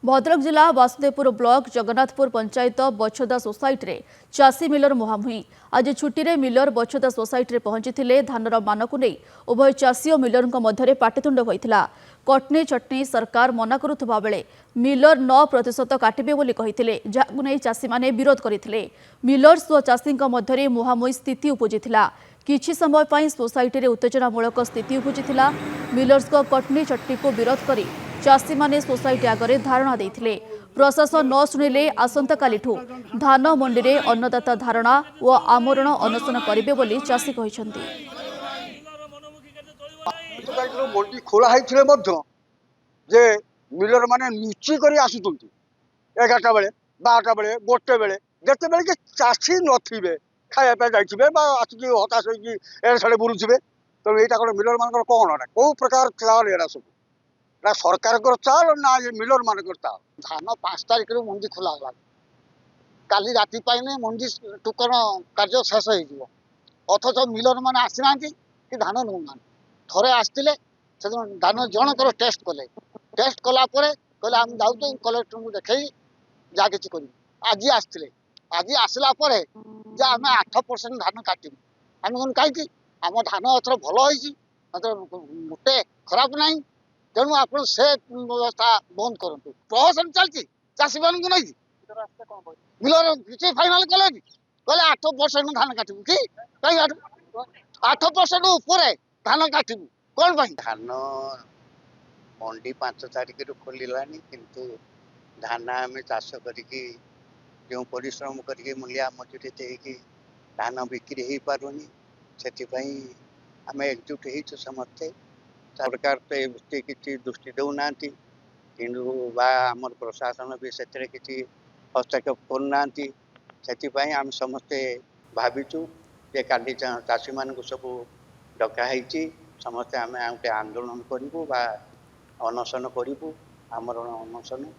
भद्रक जिला Vasudevpur block Jagannathpur panchayat बछदा society रे चाषी मिलर मुहांमुही आज छुट्टी मिलर बछदा सोसाइटी पहुंची धानर मान को नहीं उभय चाषी और मिलर मध्य पाटितुंड होता। कटनी चटनी सरकार मना करुवा बेले मिलर 9% काटे बोली कही जहां चाषी माने विरोध करते। मिलर्स और चाषी मध्य मुहांमुही स्थिति उपजी किछि समय पर सोसाइटी रे उत्तेजनामूलक स्थिति उपजी। मिलर्स को कटनी चटनी को विरोध करी चाषी माने सोसाइटी आगे धारणा देथिले। प्रशासन न शुणिले आसंता कालिठू धान मंडी रे अन्नदाता धारणा और आमरण अनशन करिवे बोली चाषी कहिसंती। मंडी खोला है जे मिलर माने लुचि करी आसुचंती 11टा बेले 12टा बेले गोटे बेले जेते बेले के चाषी नथिबे खाया पे जाइथिबे बा आसुकी हताश होई एड़े साडे बुलुथिबे। तो एटा कोन मिलर मानकर कोन ना को प्रकार चाल एरा सब ना सरकार को चाल ना ये मिलर मानकर चाल। धान 5 तारिख रे मंडी खोला गला काली राति पाइने मंडी टुकन कार्य शेष हो अथच मिलर मान आसीना कि धान नौना थरे आसते से धान जनकर टेस्ट कले टेस्ट कला कहले आम जाऊँ कलेक्टर को देखे जहाँ कि कर आज आसते आज आसला आम 8% धान काटू आम कौन कहीं आम धान एथर भल गोटे खराब ना तेणु आप व्यवस्था बंद करूँ। प्रहसन चलती चाषी मान को नहीं मिलर किसी फाइनाल कले कहले 8% धान काटू कि कहीं 8% ऊपर धान काटू कौन धान मंडी 5 तारिख खोलानी किंतु धान आम चाष करके जो परिश्रम करके मूल्य मजूरी देकी धान बिक्री हो पारुनी से आम एकजुट हो समस्ते। सरकार तो ये किसी दृष्टि देना कि आम प्रशासन भी से हस्तक्षेप करना से आम समस्ते भाविचु जे काली चाषी मान सब डकाई समस्ते आम गोटे आंदोलन करूँ अनशन करूँ आमरण अनशन।